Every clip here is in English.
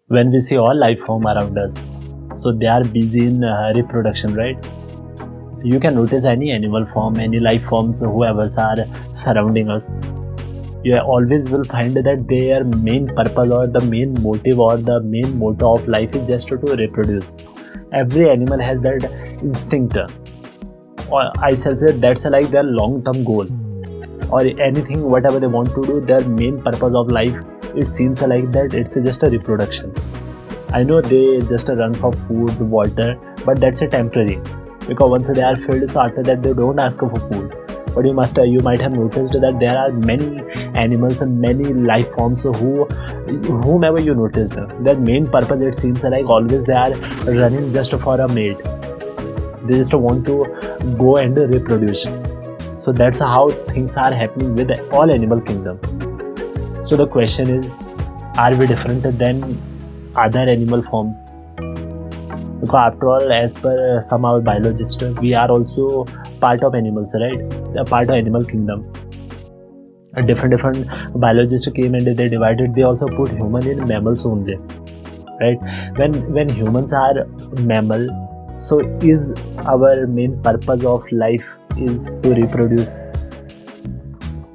when we see all life form around us, so they are busy in reproduction, right? You can notice any animal form, any life forms, whoever are surrounding us, you always will find that their main purpose or the main motive or the main motto of life is just to reproduce. Every animal has that instinct, or I shall say that's like their long-term goal, or anything whatever they want to do, their main purpose of life, it seems like that it's just a reproduction. I know they just run for food, water, but that's a temporary, because once they are filled, so after that they don't ask for food. But you might have noticed that there are many animals and many life forms whomever you noticed, their main purpose, it seems like always they are running just for a mate. They just want to go and reproduce. So that's how things are happening with all animal kingdom. So the question is, are we different than other animal form? Because after all, as per some our biologists, we are also part of animals, right? A part of animal kingdom. Different biologists came and they divided. They also put human in mammals only, right? When humans are mammal, so is our main purpose of life is to reproduce?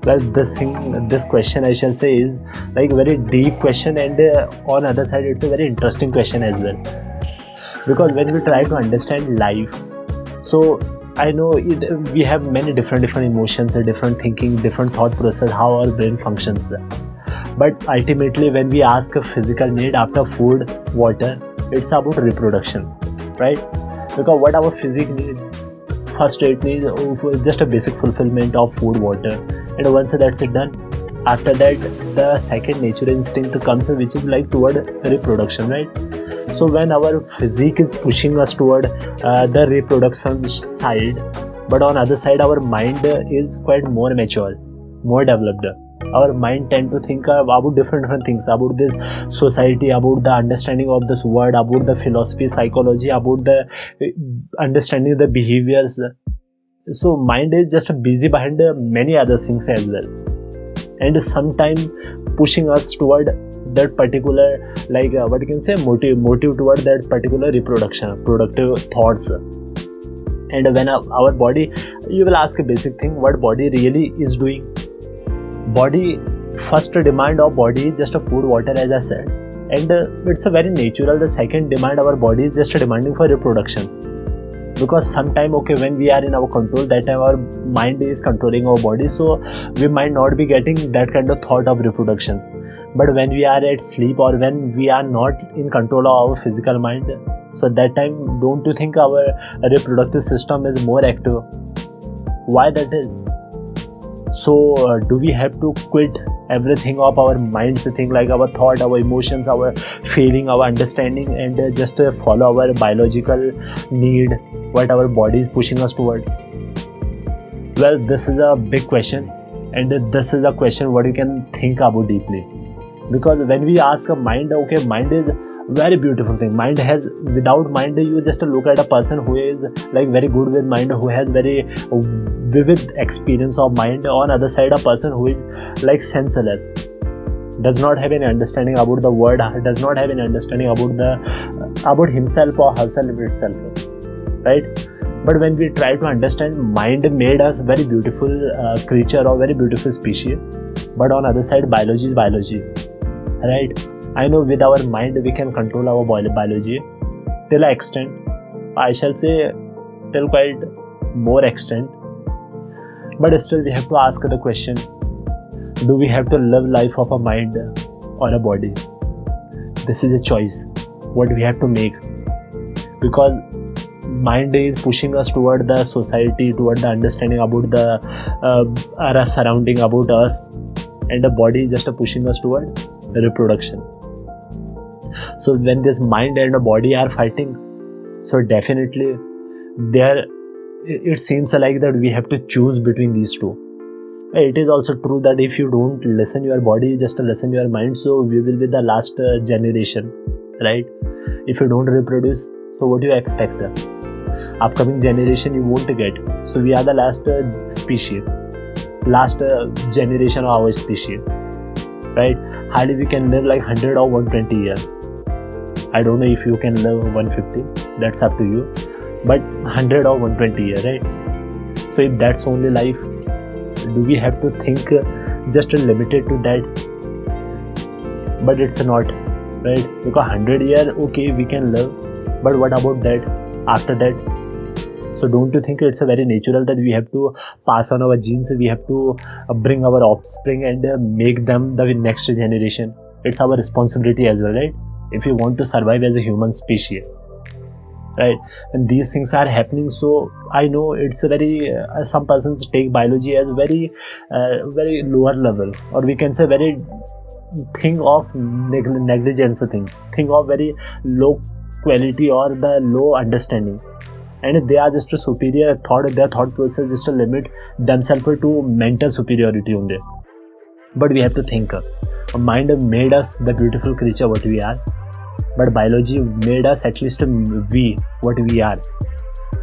Well, this question I shall say is like very deep question, and on other side it's a very interesting question as well. Because when we try to understand life, so I know we have many different emotions, different thinking, different thought process, how our brain functions. But ultimately, when we ask a physical need after food, water, it's about reproduction, right? Because what our physique need, first it needs just a basic fulfillment of food, water, and once that's done, after that the second natural instinct comes, which is like toward reproduction, right? So when our physique is pushing us toward the reproduction side, but on other side our mind is quite more mature, more developed. Our mind tend to think about different things, about this society, about the understanding of this world, about the philosophy, psychology, about the understanding the behaviors. So mind is just busy behind many other things as well, and sometimes pushing us toward that particular, like what you can say, motive toward that particular reproduction, productive thoughts. And when our body, you will ask a basic thing, what body really is doing? Body, first demand of body is just a food, water, as I said, and it's a very natural. The second demand our body is just demanding for reproduction, because sometime, okay, when we are in our control, that time our mind is controlling our body, so we might not be getting that kind of thought of reproduction. But when we are at sleep, or when we are not in control of our physical mind, so that time, don't you think our reproductive system is more active? Why that is? So do we have to quit everything of our minds, thing like our thought, our emotions, our feeling, our understanding, and just follow our biological need, what our body is pushing us toward? Well, this is a big question, and this is a question what you can think about deeply. Because when we ask a mind, okay, mind is very beautiful thing. Mind has, without mind, you just look at a person who is like very good with mind, who has very vivid experience of mind. On other side, a person who is like senseless, does not have any understanding about the world, does not have any understanding about himself or herself itself, right? But when we try to understand, mind made us very beautiful creature or very beautiful species. But on other side, biology is biology, right? I know with our mind we can control our biology till an extent. I shall say till quite more extent. But still we have to ask the question, do we have to live life of a mind or a body? This is a choice what we have to make. Because mind is pushing us toward the society, toward the understanding about the our surrounding, about us, and the body is just pushing us toward reproduction. So when this mind and the body are fighting, so definitely it seems like that we have to choose between these two. It is also true that if you don't listen your body, you just listen your mind, so we will be the last generation, right? If you don't reproduce, so what do you expect? Upcoming generation you won't get. So we are the last species, last generation of our species, right? Hardly we can live like 100 or 120 years. I don't know if you can live 150, that's up to you, but 100 or 120 years, right? So if that's only life, do we have to think just limited to that? But it's not, right? Because 100 years, okay, we can live, but what about that? After that? So don't you think it's a very natural that we have to pass on our genes, we have to bring our offspring and make them the next generation? It's our responsibility as well, right? If you want to survive as a human species, right? And these things are happening. So I know it's a very some persons take biology as very lower level, or we can say very thing of negligence thing of very low quality or the low understanding, and they are just a superior thought, their thought process just to limit themselves to mental superiority only. But we have to think, mind made us the beautiful creature what we are, but biology made us at least we what we are,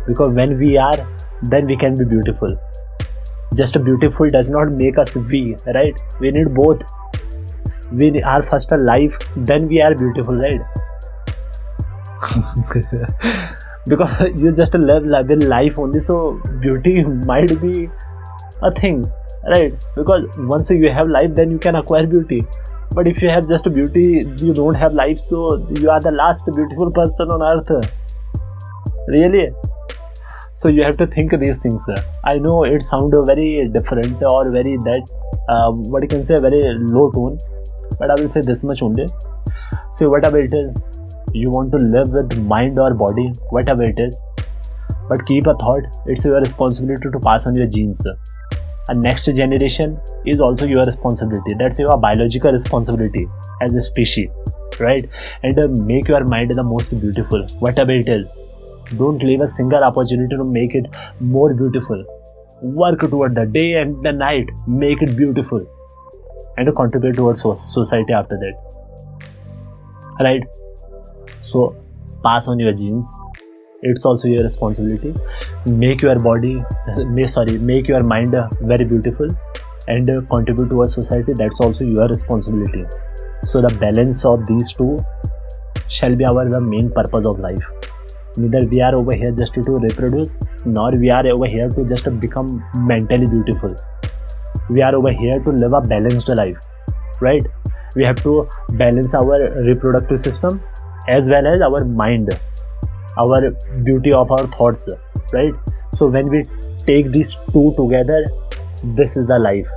because when we are, then we can be beautiful. Just beautiful does not make us we, right? We need both. We are first alive, then we are beautiful, right? Because you just live life only, so beauty might be a thing, right? Because once you have life, then you can acquire beauty. But if you have just beauty, you don't have life, so you are the last beautiful person on earth. Really? So you have to think these things. I know it sounds very different or very that what you can say very low tone, but I will say this much only. See, whatever it is, you want to live with mind or body, whatever it is, but keep a thought, it's your responsibility to pass on your genes. And next generation is also your responsibility. That's your biological responsibility as a species, right? And make your mind the most beautiful, whatever it is. Don't leave a single opportunity to make it more beautiful. Work toward the day and the night, make it beautiful, and to contribute towards society after that, right? So pass on your genes, it's also your responsibility. Make your body, make your mind very beautiful, and contribute towards society, that's also your responsibility. So the balance of these two shall be the main purpose of life. Neither we are over here just to reproduce, nor we are over here to just become mentally beautiful. We are over here to live a balanced life, right? We have to balance our reproductive system as well as our mind, our beauty of our thoughts, right? So when we take these two together, this is the life.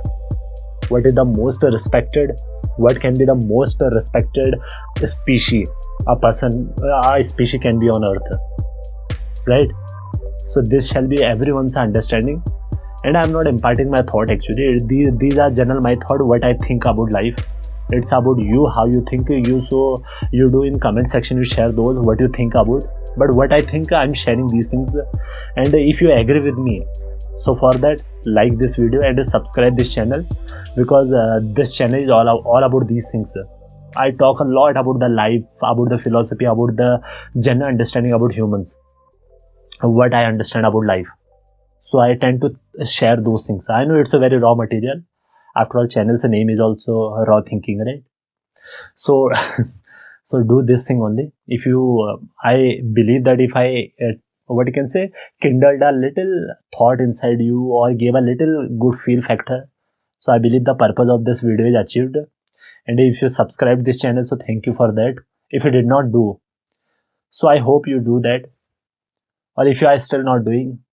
What is the most respected? What can be the most respected species a species can be on earth, right? So this shall be everyone's understanding, and I am not imparting my thought actually. These are general my thought, what I think about life. It's about you, how you think. So you do in comment section, you share those what you think about, but what I think, I'm sharing these things. And if you agree with me, so for that, like this video and subscribe this channel, because this channel is all about these things. I talk a lot about the life, about the philosophy, about the general understanding about humans, what I understand about life. So I tend to share those things. I know it's a very raw material. After all, channel's name is also raw thinking, right? So so do this thing only. If you I believe that if I what you can say, kindled a little thought inside you or gave a little good feel factor, so I believe the purpose of this video is achieved. And if you subscribe this channel, so thank you for that. If you did not do, so I hope you do that. Or if you are still not doing,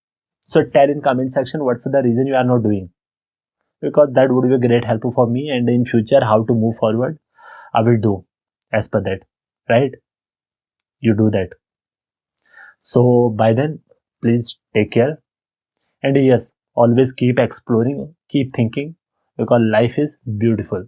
so tell in comment section what's the reason you are not doing, because that would be a great help for me, and in future how to move forward, I will do as per that, right? You do that. So by then, please take care, and yes, always keep exploring, keep thinking, because life is beautiful.